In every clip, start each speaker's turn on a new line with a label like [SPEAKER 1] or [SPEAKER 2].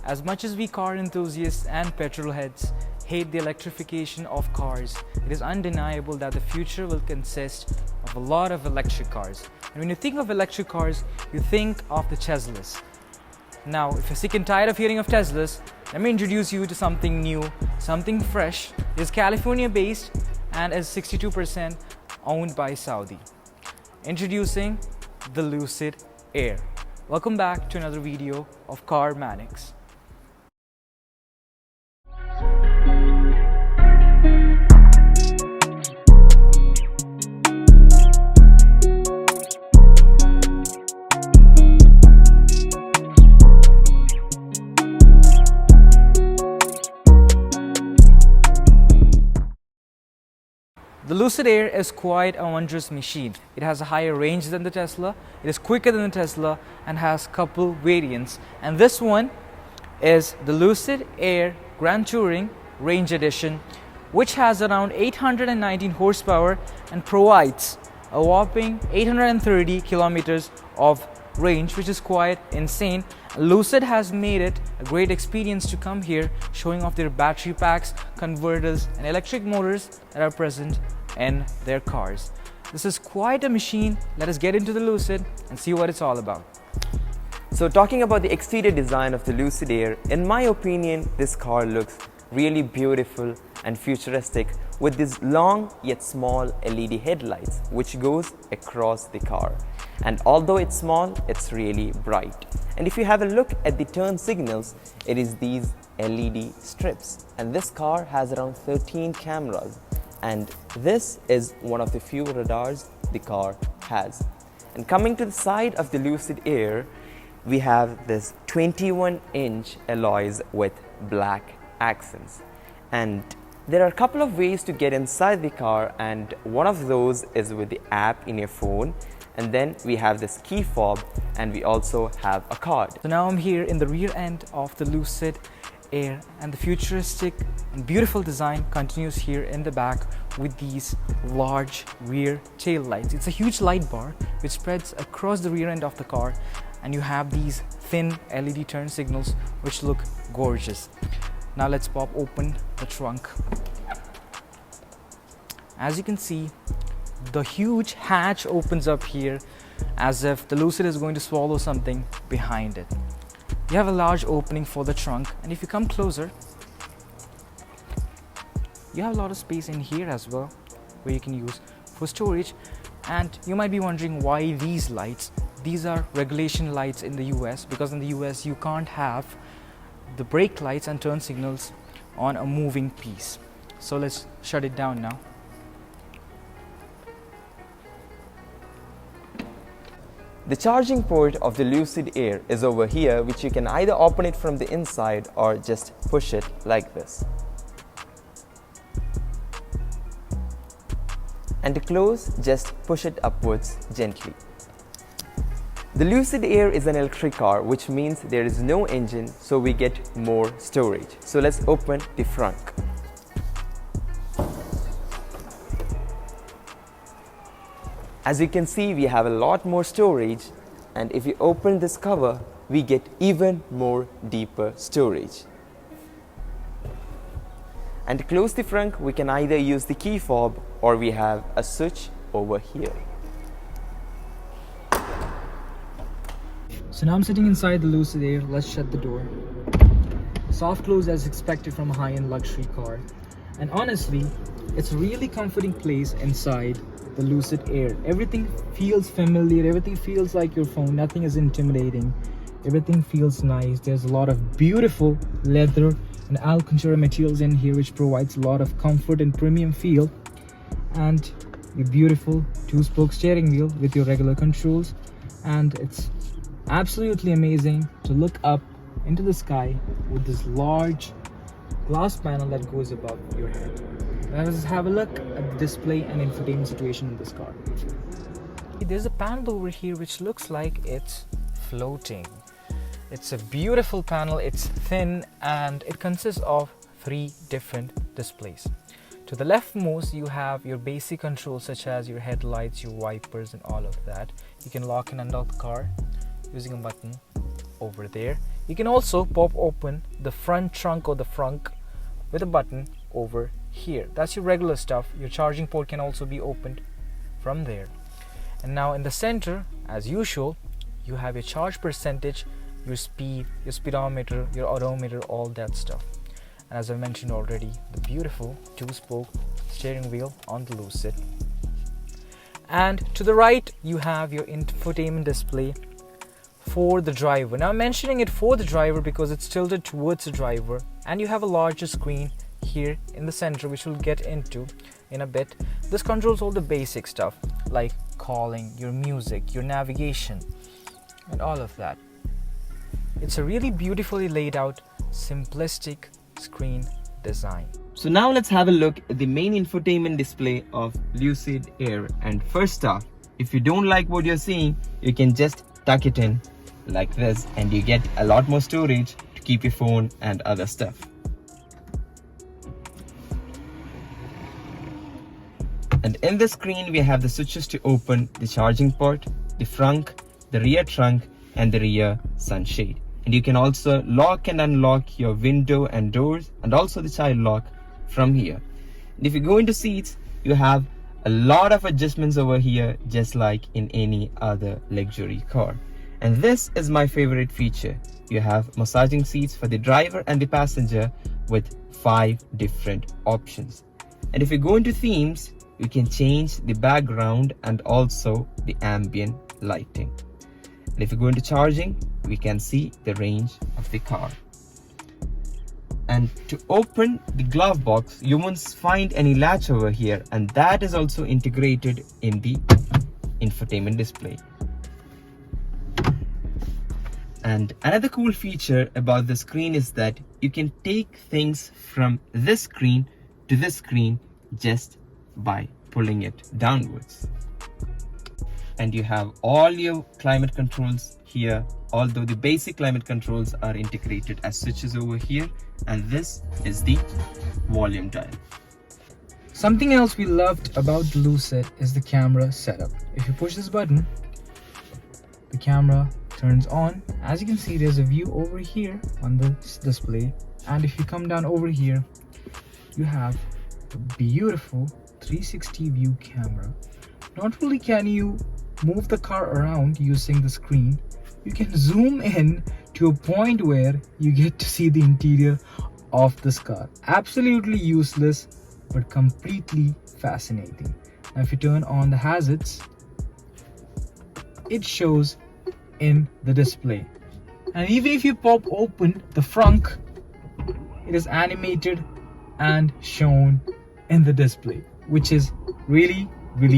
[SPEAKER 1] As much as we car enthusiasts and petrol heads hate the electrification of cars, it is undeniable that the future will consist of a lot of electric cars. And when you think of electric cars, you think of the Teslas. Now, if you're sick and tired of hearing of Teslas, let me introduce you to something new, something fresh. It is California-based and is 62% owned by Saudi. Introducing the Lucid Air. Welcome back to another video of Car Manics. The Lucid Air is quite a wondrous machine. It has a higher range than the Tesla, it is quicker than the Tesla and has couple variants. And this one is the Lucid Air Grand Touring Range Edition, which has around 819 horsepower and provides a whopping 830 kilometers of range, which is quite insane. Lucid has made it a great experience to come here, showing off their battery packs, converters and electric motors that are present in their cars. This is quite a machine. Let us get into the Lucid and see what it's all about.
[SPEAKER 2] So talking about the exterior design of the Lucid Air, in my opinion, this car looks really beautiful and futuristic with these long yet small LED headlights which goes across the car. And although it's small, it's really bright. And if you have a look at the turn signals, it is these LED strips. And this car has around 13 cameras. And this is one of the few radars the car has. And coming to the side of the Lucid Air, we have this 21-inch alloys with black accents. And there are a couple of ways to get inside the car, and one of those is with the app in your phone. And then we have this key fob, and we also have a card.
[SPEAKER 1] So now I'm here in the rear end of the Lucid Air, and the futuristic and beautiful design continues here in the back with these large rear tail lights. It's a huge light bar which spreads across the rear end of the car, and you have these thin LED turn signals which look gorgeous. Now let's pop open the trunk. As you can see, the huge hatch opens up here as if the Lucid is going to swallow something behind it. You have a large opening for the trunk, and if you come closer, you have a lot of space in here as well where you can use for storage. And you might be wondering why these lights. These are regulation lights in the US, because in the US you can't have the brake lights and turn signals on a moving piece. So let's shut it down now.
[SPEAKER 2] The charging port of the Lucid Air is over here, which you can either open it from the inside or just push it like this. And to close, just push it upwards gently. The Lucid Air is an electric car, which means there is no engine, so we get more storage. So let's open the front. As you can see, we have a lot more storage, and if you open this cover, we get even more deeper storage. And to close the front, we can either use the key fob or we have a switch over here.
[SPEAKER 1] So now I'm sitting inside the Lucid Air. Let's shut the door. Soft close as expected from a high-end luxury car. And honestly, it's a really comforting place inside the Lucid Air. Everything feels familiar, everything feels like your phone, nothing is intimidating, everything feels nice. There's a lot of beautiful leather and Alcantara materials in here which provides a lot of comfort and premium feel, and the beautiful two-spoke steering wheel with your regular controls. And it's absolutely amazing to look up into the sky with this large glass panel that goes above your head. Let's have a look at the display and infotainment situation in this car. There's a panel over here which looks like it's floating. It's a beautiful panel, it's thin, and it consists of 3 different displays. To the leftmost, you have your basic controls such as your headlights, your wipers, and all of that. You can lock and unlock the car using a button over there. You can also pop open the front trunk or the frunk with a button over here. That's your regular stuff. Your charging port can also be opened from there. And now in the center, as usual, you have your charge percentage, your speed, your speedometer, your odometer, all that stuff. And as I mentioned already, the beautiful 2-spoke steering wheel on the Lucid. And to the right, you have your infotainment display for the driver. Now I'm mentioning it for the driver because it's tilted towards the driver, and you have a larger screen here in the center, which we'll get into in a bit. This controls all the basic stuff like calling, your music, your navigation, and all of that. It's a really beautifully laid out, simplistic screen design.
[SPEAKER 2] So now let's have a look at the main infotainment display of Lucid Air. And first off, if you don't like what you're seeing, you can just tuck it in like this and you get a lot more storage to keep your phone and other stuff. And in the screen we have the switches to open the charging port, the frunk, the rear trunk, and the rear sunshade. And you can also lock and unlock your window and doors, and also the child lock from here. And if you go into seats, you have a lot of adjustments over here, just like in any other luxury car. And this is my favorite feature. You have massaging seats for the driver and the passenger with 5 different options. And if you go into themes, you can change the background and also the ambient lighting. And if you go into charging, we can see the range of the car. And to open the glove box, you won't find any latch over here, and that is also integrated in the infotainment display. And another cool feature about the screen is that you can take things from this screen to this screen just by pulling it downwards. And you have all your climate controls here, although the basic climate controls are integrated as switches over here, and this is the volume dial.
[SPEAKER 1] Something else we loved about the Lucid is the camera setup. If you push this button, the camera turns on. As you can see, there's a view over here on this display, and if you come down over here, you have a beautiful 360 view camera. Not only can you move the car around using the screen, you can zoom in to a point where you get to see the interior of this car. Absolutely useless, but completely fascinating. Now if you turn on the hazards, it shows in the display. And even if you pop open the frunk, it is animated and shown in the display, which is really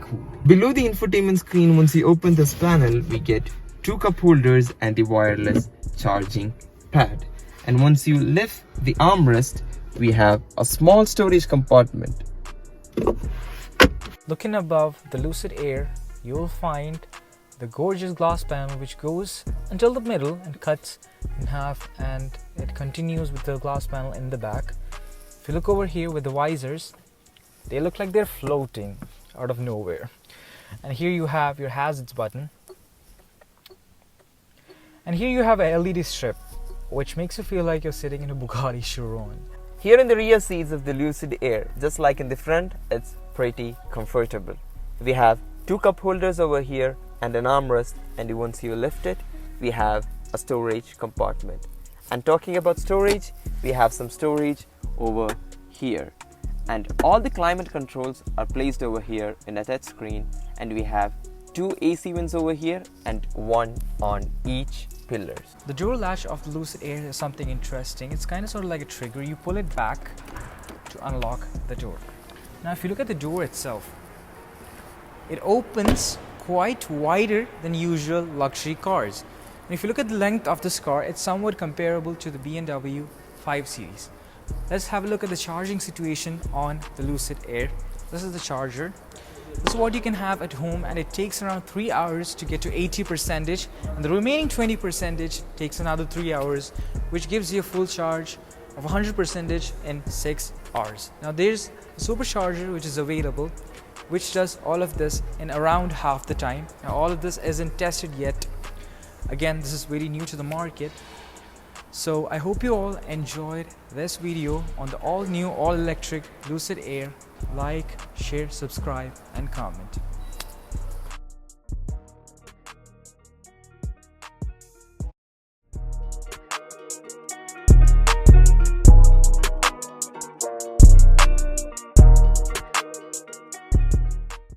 [SPEAKER 1] cool.
[SPEAKER 2] Below the infotainment screen, once you open this panel, we get 2 cup holders and the wireless charging pad. And once you lift the armrest, we have a small storage compartment.
[SPEAKER 1] Looking above the Lucid Air, you will find the gorgeous glass panel which goes until the middle and cuts in half, and it continues with the glass panel in the back. If you look over here with the visors, they look like they're floating out of nowhere. And here you have your hazards button, and here you have a LED strip which makes you feel like you're sitting in a Bugatti Chiron.
[SPEAKER 2] Here in the rear seats of the Lucid Air, just like in the front, it's pretty comfortable. We have 2 cup holders over here and an armrest, and once you lift it, we have a storage compartment. And talking about storage, we have some storage over here. And all the climate controls are placed over here in a touch screen, and we have 2 AC vents over here and 1 on each pillars.
[SPEAKER 1] The door latch of the Lucid Air is something interesting. It's kind of sort of like a trigger. You pull it back to unlock the door. Now if you look at the door itself, it opens quite wider than usual luxury cars. And if you look at the length of this car, it's somewhat comparable to the BMW 5 Series. Let's have a look at the charging situation on the Lucid Air. This is the charger. This is what you can have at home, and it takes around 3 hours to get to 80%, and the remaining 20% takes another 3 hours, which gives you a full charge of 100% in 6 hours. Now there's a supercharger which is available, which does all of this in around half the time. Now all of this isn't tested yet. Again, this is very new to the market. So I hope you all enjoyed this video on the all new all electric Lucid Air. Like, share, subscribe and comment.